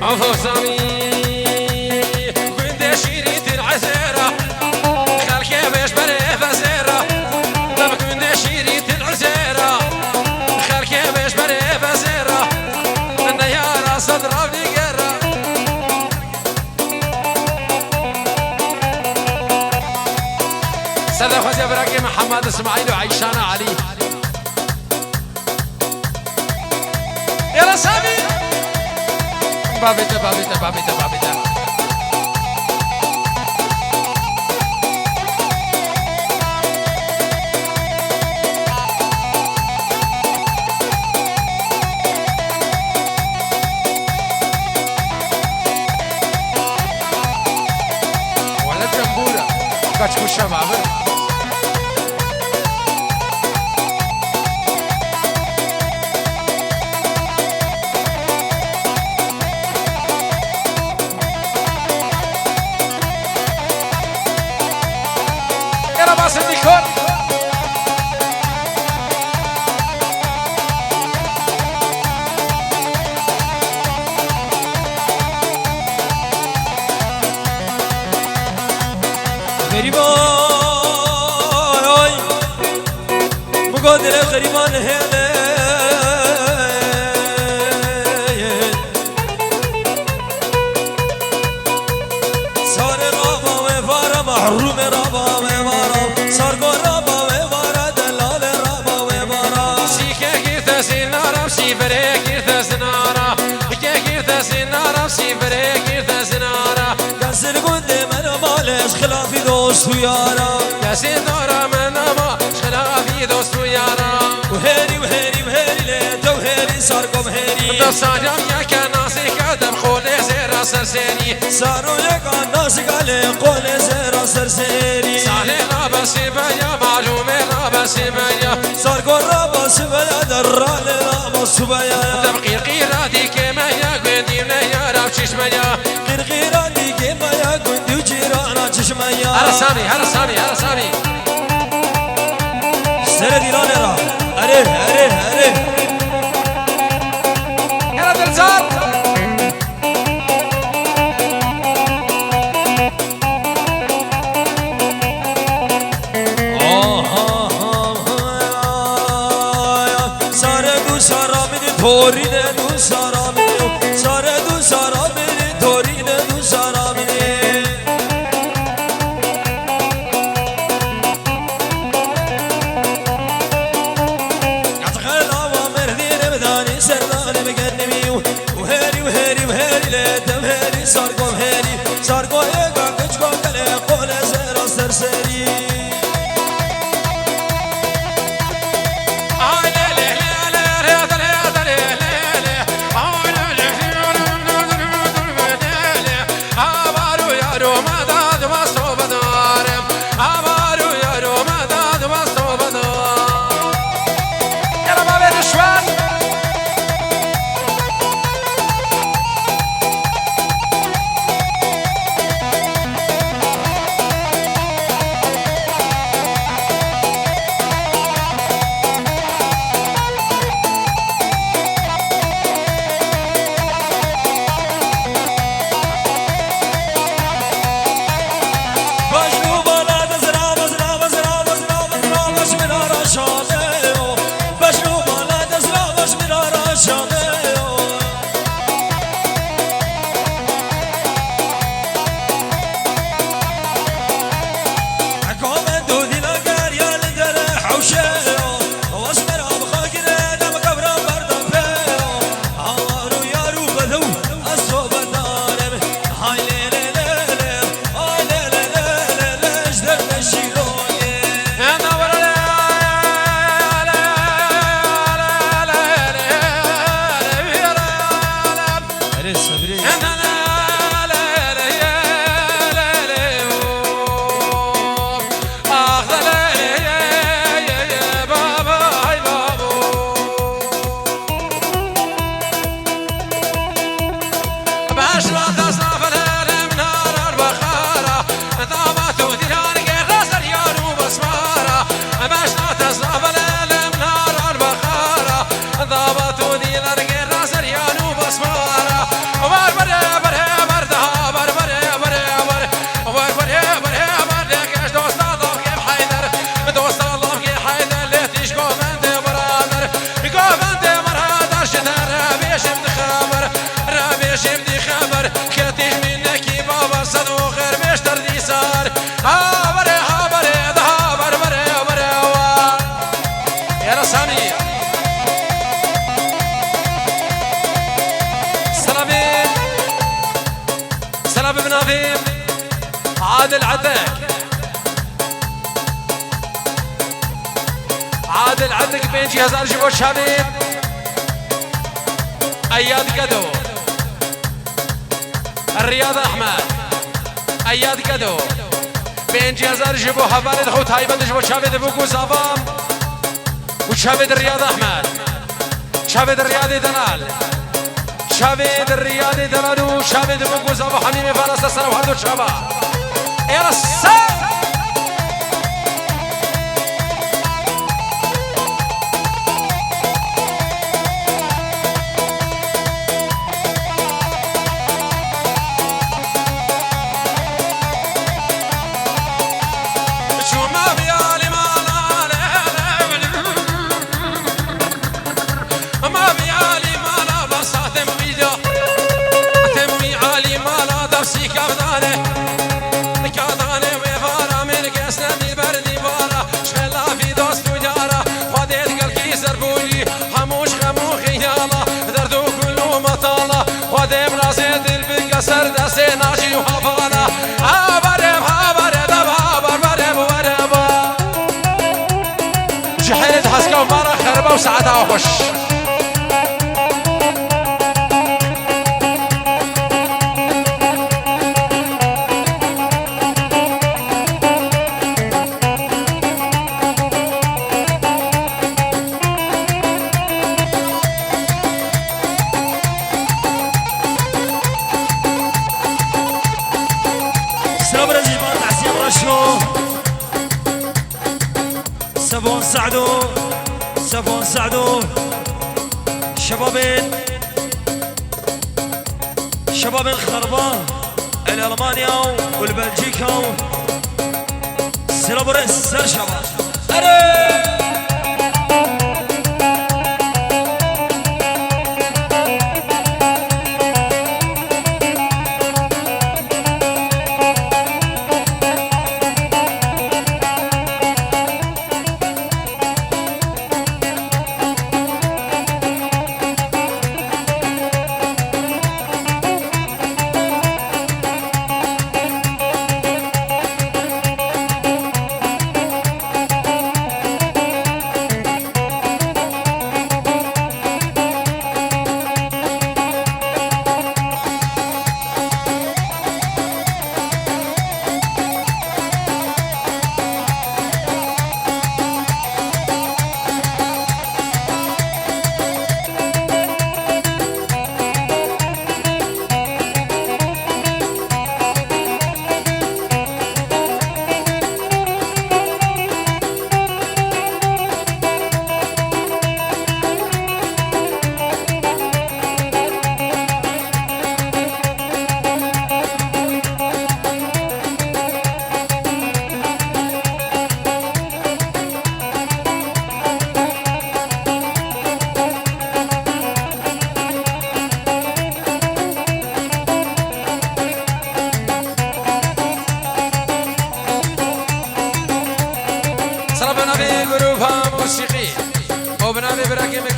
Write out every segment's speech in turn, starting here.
عفو سامي كنت شيريت العزيرة خالك باش بريه فزيرة لما كنت شيريت العزيرة خالك باش بريه فزيرة لنا يا راس اضربني قرة سيدة خوزي براكي محمد اسماعيل وعيشانا علي يلا سامي بابيتا بابيتا بابيتا بابيتا ولد جنبورة كاتشكو الشباب الديكور غريبان مقادر غريبان هلا صار رابا وفارا محروم رابا خلافي دوست ويارا يا سيدورا من ما خلافي دوست ويارا وهيري وهيري وهيري ليتا وهيري صاركم هيري دفصاريام يا كناسي كدم قولي زيرا سرسيري صاروا يا كناسي قولي زيرا سرسيري صالي رابسي بيا معلومي رابسي بيا صاركو رابسي بيا درالي رابسي بيا تبقي قيراتي كما يا قندي من يا راب ششميا قيراتي كما يا قندي وجيرانا ششميا هلا سامي هلا سامي هلا سامي سردي راني را أريه أريه أريه يلا دلزار سارد سارامي دوري دو سارامي سارد سارامي دوري دو سارامي اتخيل اوامر دين بداني سرداني بقدمي وهيري وهيري وهيري ليتم هيري صاركم هيري صاركم يقع كشكم كلي قول زيرا سرسري ضابط ودي الارقى راس ريان وبصماره وباربر بنافي عادل عدك عادل عدك بينجي هزار جبو شبيب اياد قدو الرياض احمد اياد قدو بينجي هزار جبو حوالد خو تايبند جبو شبيب بوكو زافام وشبيب الرياض احمد شبيب الرياض دلال شبيب الرياض دلال وشبيب بوكو زافو حميم فارس السلام هردو شبا يا السلام سر دست ناشی و حفانا برم جحيد حسكا ومارا خربا وسعدها وخش سفون سعدو شباب الخربة الألمانيا والبلجيكا سلابرس سر شباب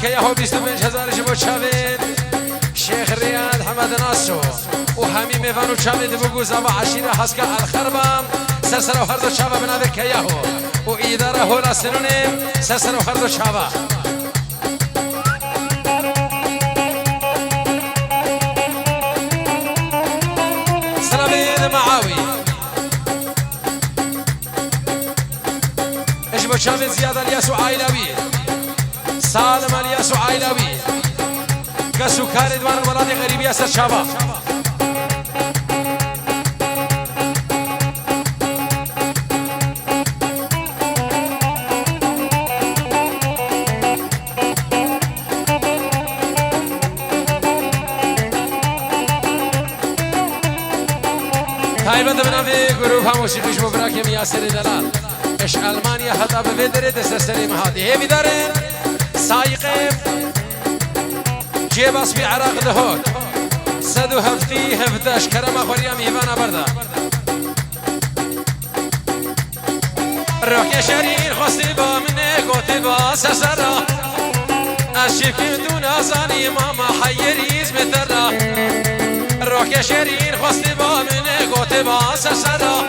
كياهو 25,000 جبو شابين شيخ رياض حمد ناصو وحميم فانو شابين بوغو زابا عشيرة حسكا الخربة سرسرو خردو شابا بنابي كياهو وإدارة هولا سنونيم سرسرو خردو شابا سلامين معاوي اجبو شابين زيادة الياسو عائلوي سالم الیاس و عائلوی کسو کار دوان ولاد غریبی است شابا تایبند بنابی گروه هم موسیقیش مبرک یاسر دلال اش المانیا حتی به ودره دست سلیم هادی هی بیدارن سايقين جيب اصبي عراق دهوت سدو هفتي هفتاش كرما خوريام ايوانا بردا روح يا شرير خصي با مني قوتي با سسرا اشيك دون ازاني ماما حيريز مترا که شیرین خواستی با منه گوته با سسرا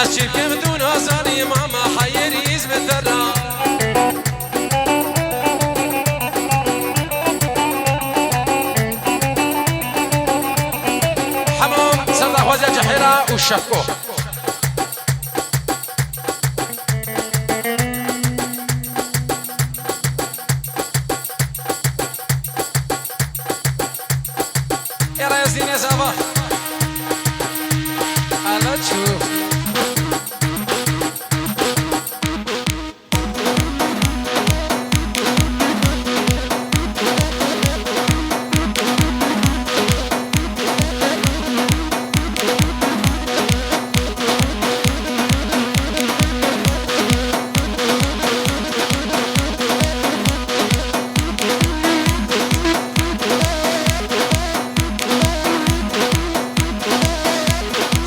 از چیب که بدون آزانی ماما حیریز مدرا حمام سرده وزا جحيرة والشفكو يا ريزين يا زبا هلا تشوف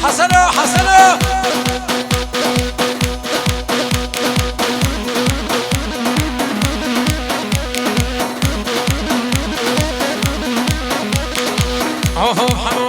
حسنوا حسنوا عوفوا حمو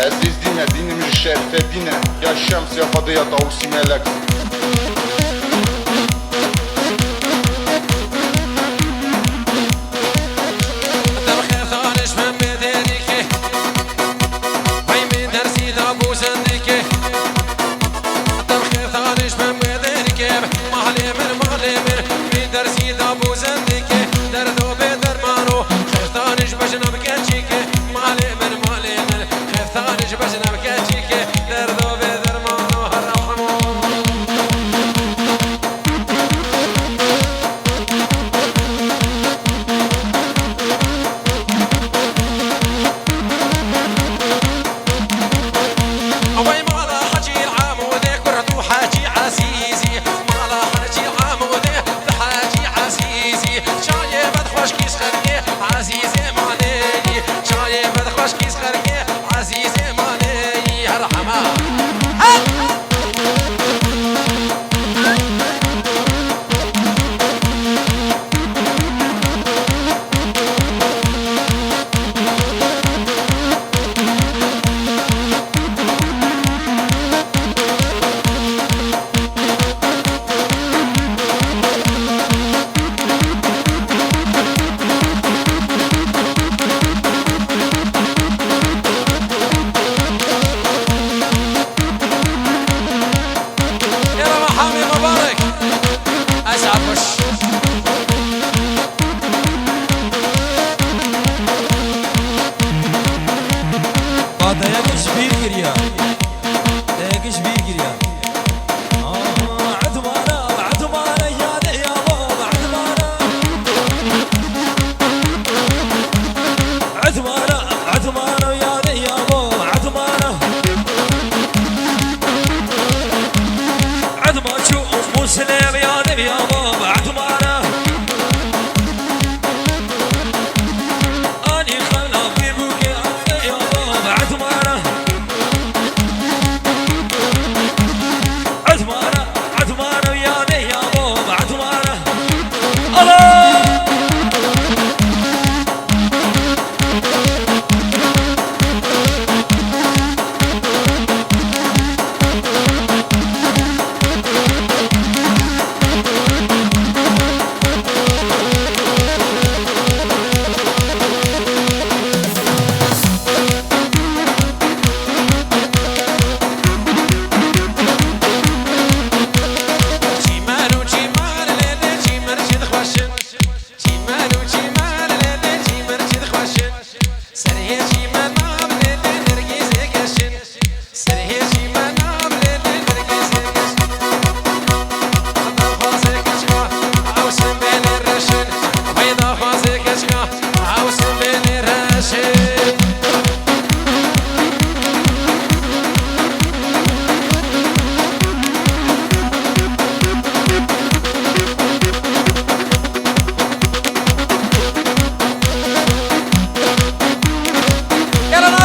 عزیز دینه دینیم الشرف دینه يا الشمس يا فضية طاووسي مالك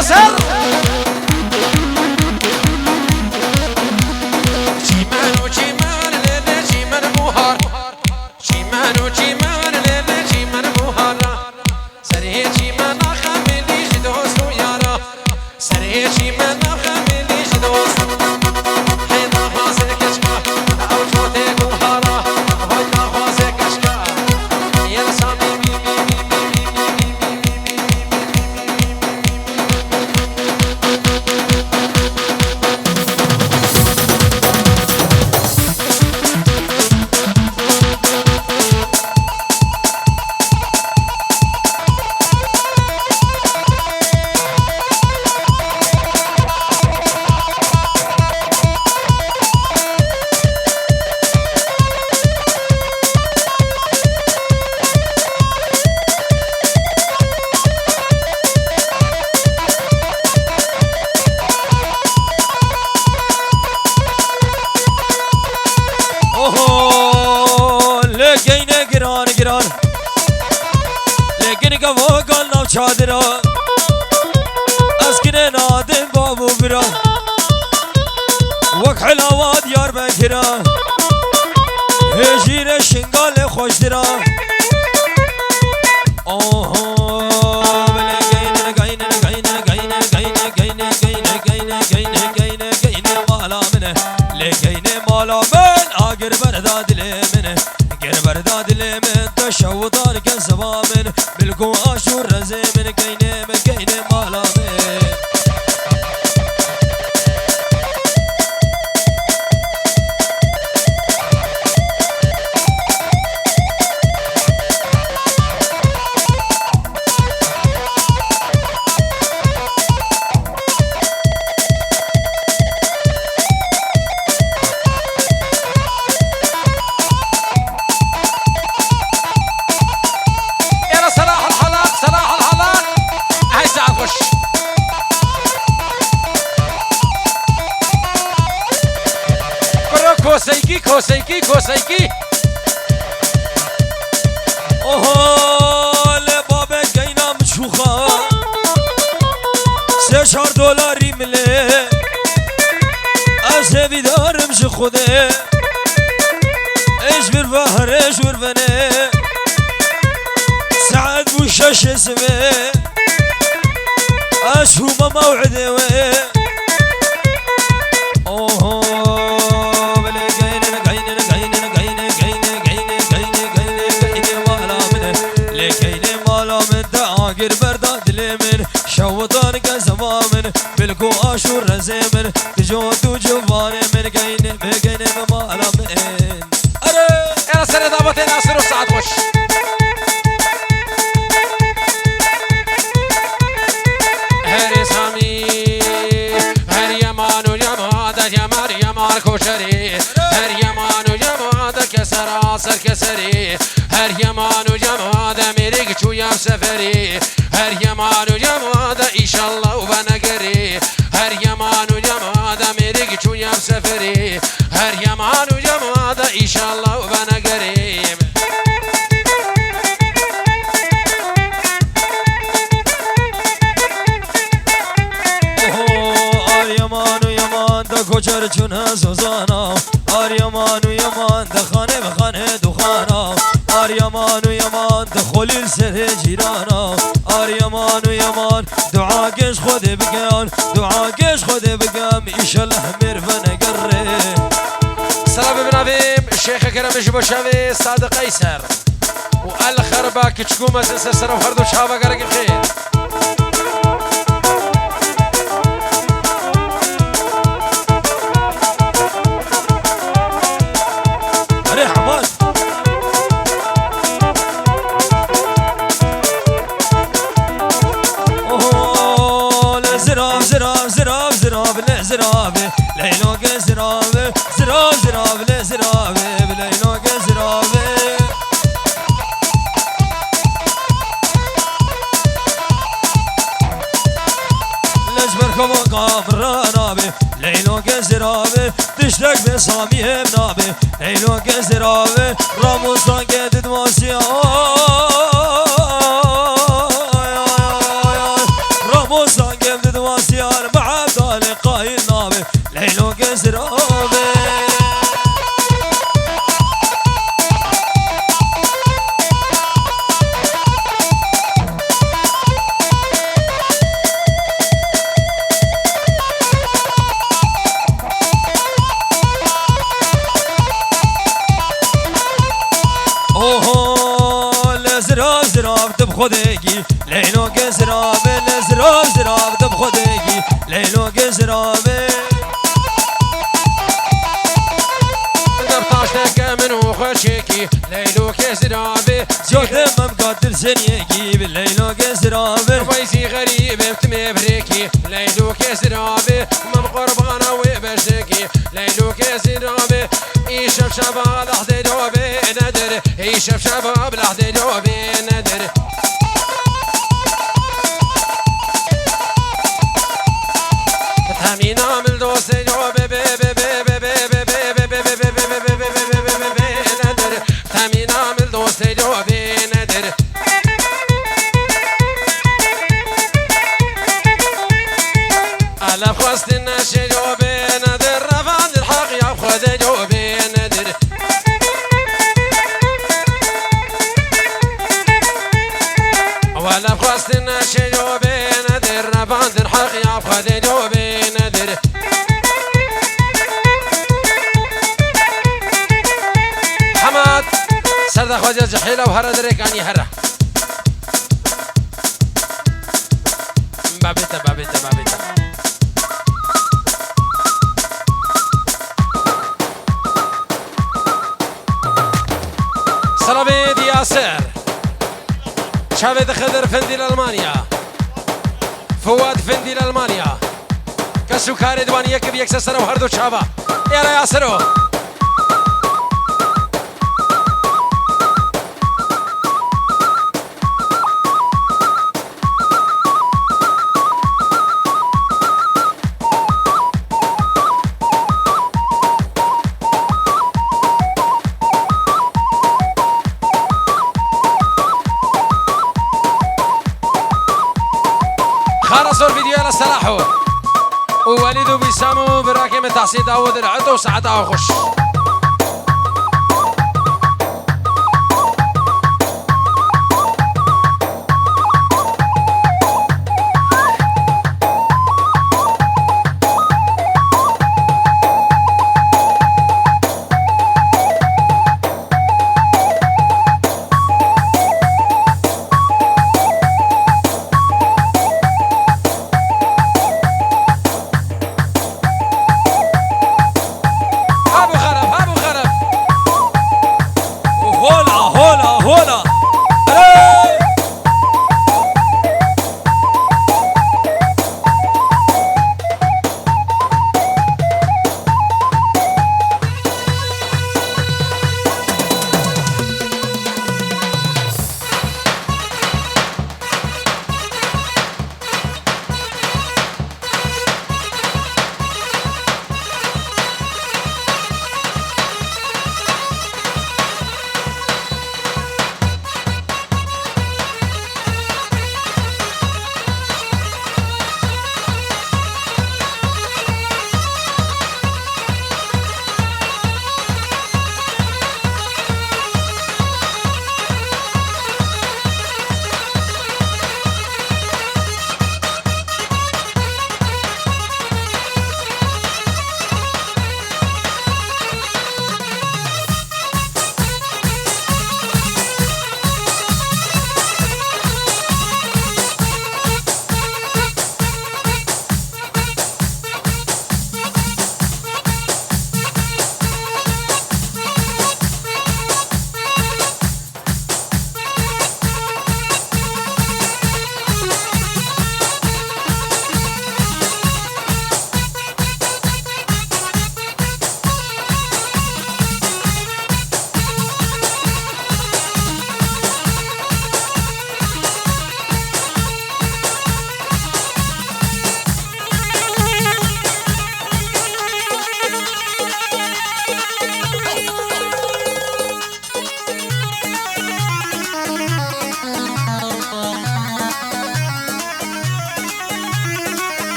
ناصر جيمان وجيمان ليلة جيمان بوهار جيمان وجيمان ليلة جيمان بوهار سريه جيمان خميلي جدوس ويارا سريه جيمان خميلي جدوس حيدا خازك اشكا او جوتك وهارا ويدا خازك اشكا يا سامي بي بي بي بي بي چادرا اسكن نادم بابو برا وك حلاوات يار بكرا هجير شنقال خوش درا مالا منه لكين مالا من اگر بردا دل منه گر بردا دل من تشوطار كسبا من بالكو اشور رزي من كينه مالا من كوسيكي اوه لبابك جينا مشوخا $6 ملي اسبي دارم شو خوده ايش بالبحر ايش بالبني سعد وشاش اسمي اشوف موعدي شوطان كزما من بالكو اشور رزي من تجو جوان من كاين مالا من اري يا سر ضابط ناصر وسعد وش هري سامي هري يمان ويماد يمار يمار كوشري هري يمان ويماد كسرا سر كسري هري يمان ويماد امريك شو يا سفري هر يمان و يماد ایشالله و بنگری هر يمان و يماد امریکی چون یم سفری هر يمان و يماد ایشالله و بنگری يمان و يمان دا کوچر چون هزوزانا يمان و يمان دا خانه بخانه دخانا يمان و يمان دا خلیل سر جیرانا يمان و يمان دعاكش خود بقام دعاكش خود بقام إنشالله مرفنا قري سلام بنابيم الشيخ كرم جبو شاوي صادق قيسر والخربا كتشكومة سلسلة وفردو شابا قرق الخير زرابه ليلوك زرابه زرابه زرابه بليلوك زرابه لجبركم قابرانابه ليلوك زرابه تشتك بصامي بنابه ليلوك زرابه راموسان قدد ماسيا راموسان قدد خودگی لیلو گزرابه لزراب زراب دب خودگی لیلو گزرابه دبتاش نکمن و خوشکی لیلو گزرابه زیادم قادر سنیگی لیلو گزرابه فايزي غريب بتمي بريكي ليلو كزرابي من قربانه وبشكي ليلو كزرابي يشوف شباب لحظة دوبي ندر يشوف شباب لحظة دوبي ندر تامين عامل دوست دوبي ندر تامين عامل دوست دوبي ندر أنا خواست الناشي جوبي ندر رفعت الحق يا خذ جوبي ندر ولا خواست الناشي جوبي ندر رفعت الحق يا خذ جوبي ندر حماد سرد خواجة جحيلة وهرا دريكاني هرا بابيتا بابيتا بابيتا سلامي دي ياسر شافيد خضر فندي لألمانيا فواد فندي لألمانيا كسو كاري دواني يكب يكسر وهردو شابا يلا ياسرو خلصوا الفيديو يلا استراحوا ووليد وبيسامو براكم تحصيل داود العدو وسعدها وخش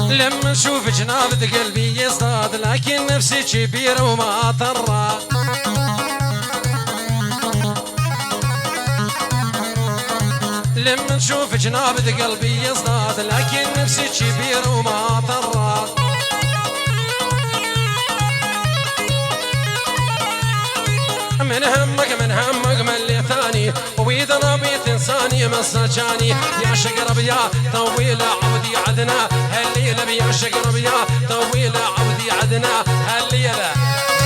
لما اشوف جنابة قلبي يصطاد لكن نفسي كبيرة وما طرى لما نشوف جنابة قلبي يصطاد لكن نفسي كبيرة وما طرى من همك من همك من اللي ثاني وإذا نبيت إنساني مسجاني يا شقرب يا طويل عودي عدنا هالليلة يا شقرب يا طويل عودي عدنا هالليلة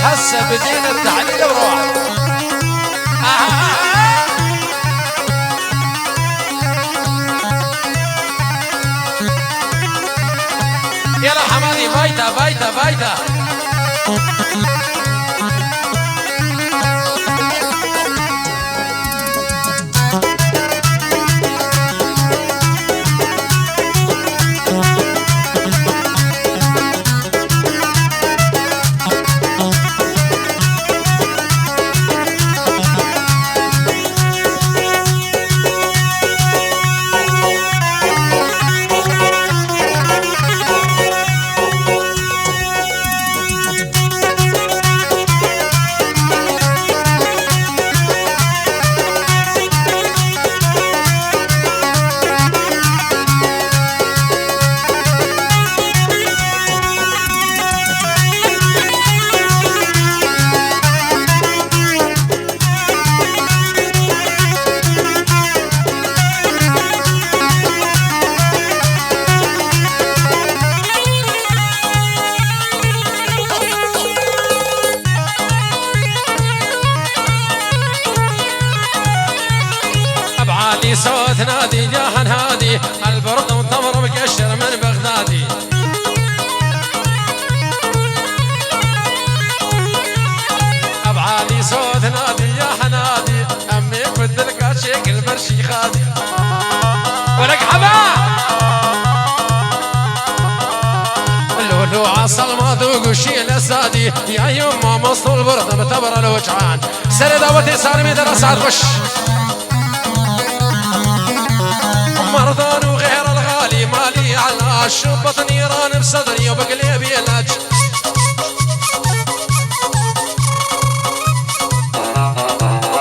هسه بدينا التعليل وروح يلا حمادي فايته فايته فايته صوت نادي جاهن هادي البرد والتمر مكشر من بغدادي ابعالي صوت نادي جاهن هادي امي بدلك شكل برشي خادي ولك حبا لولو عصل ما ذوق وشيل سادي يا يما مصر البرد متبر الوجعان سنة دعوتي سالمي دراسات خش مرضان وغير الغالي مالي على شبط نيران بصدري وبقلبي علاج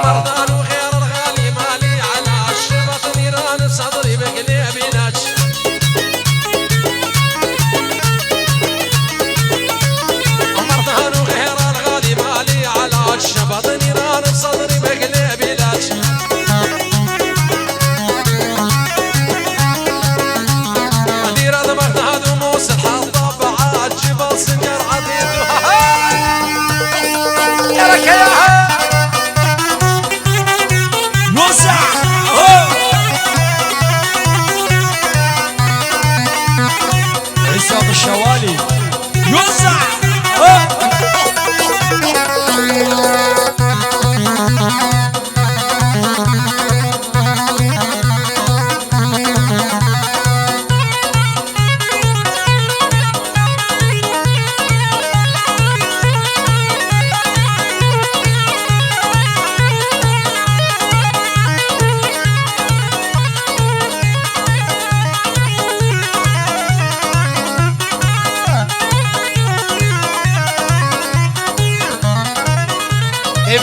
مرضان وغير الغالي مالي على شبط نيران بصدري وبقلبي علاج مرضان وغير الغالي مالي على شبط نيران بصدري وبقلبي علاج الشوالي يوسع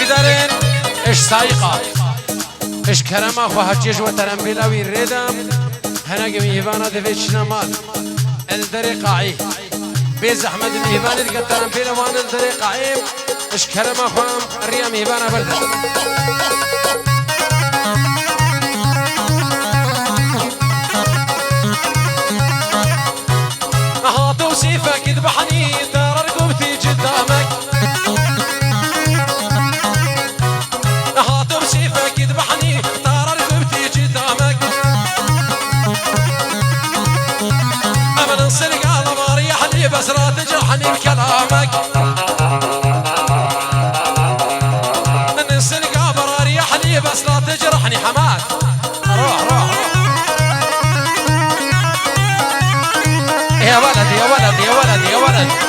بدارين ايش سايقة ايش كرمة اخو هجيش وترنبيلا ويردم هنا قمي هيفانا دفيتش نمال الدري قاعي بيز احمد ميهبان دقى الترنبيلا وانا الدري قاعي ايش كرمة اخو الريام هيفانا برده اها توصيفك يذبحني ترى رقبتي قدامك توصيفك يذبحني ترى رقبتي قدامك أمل انصلق على ما ريحني بس لا تجرحني بكلامك انصلق على ريحني بس لا تجرحني حماد روح روح روح يا ولد يا ولد يا ولد يا ولد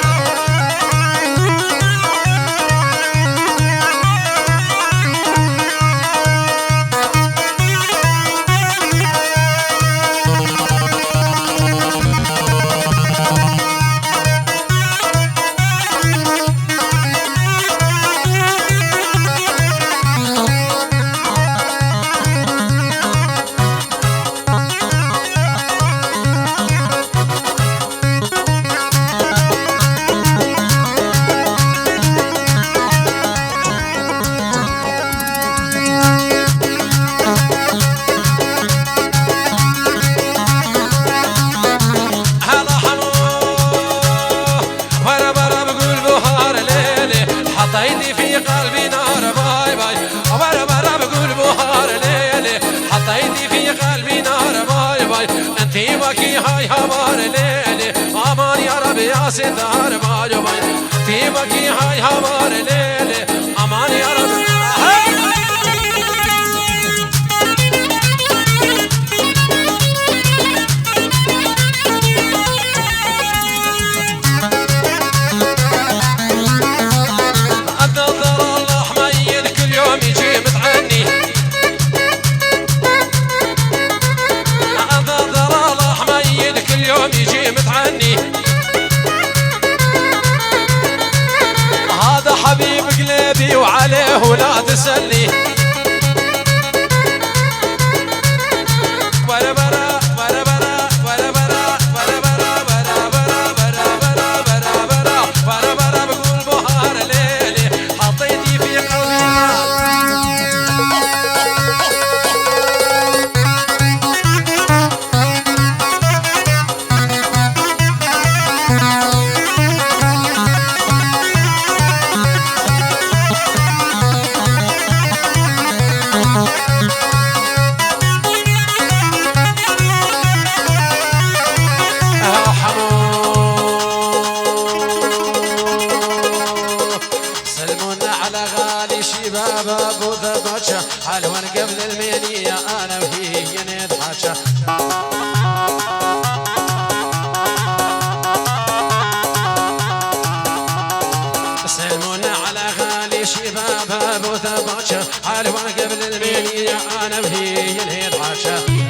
حطيتي في قلبي نار باي باي أمر برا بقول بهار ليلي حطيتي في قلبي نار باي باي انتي بكي هاي همار ليلي امان يا رب يا ستار باي باي انتي بكي هاي همار ليلي امان يا رب يجي متعني هذا حبيب قلبي وعليه لا تسلي ولا برا ولا برا ولا برا ولا برا ولا برا ولا برا ولا برا ولا برا بقول بهار ليلي حطيتي في قلبي ابو ذبحشه حلوان قبل المنيه انا وهي نضحكه سلمونا على غالي شباب ابو ذبحشه حلوان قبل المنيه انا وهي نضحكه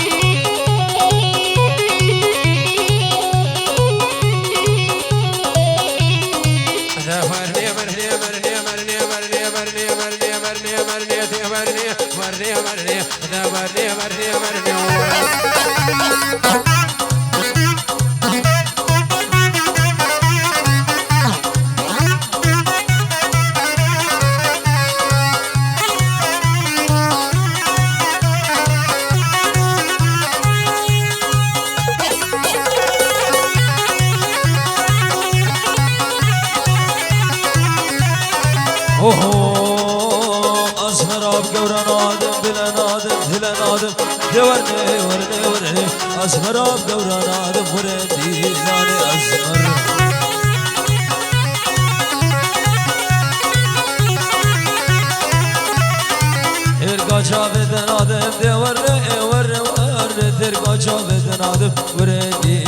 أزهراب قورا نادم بلا نادم بلا نادم دورني ورني ورني أزهراب قورا نادم ورندي لاني أزهر ترقى جابد نادم دورني ورني ورني ترقى جابد نادم ورندي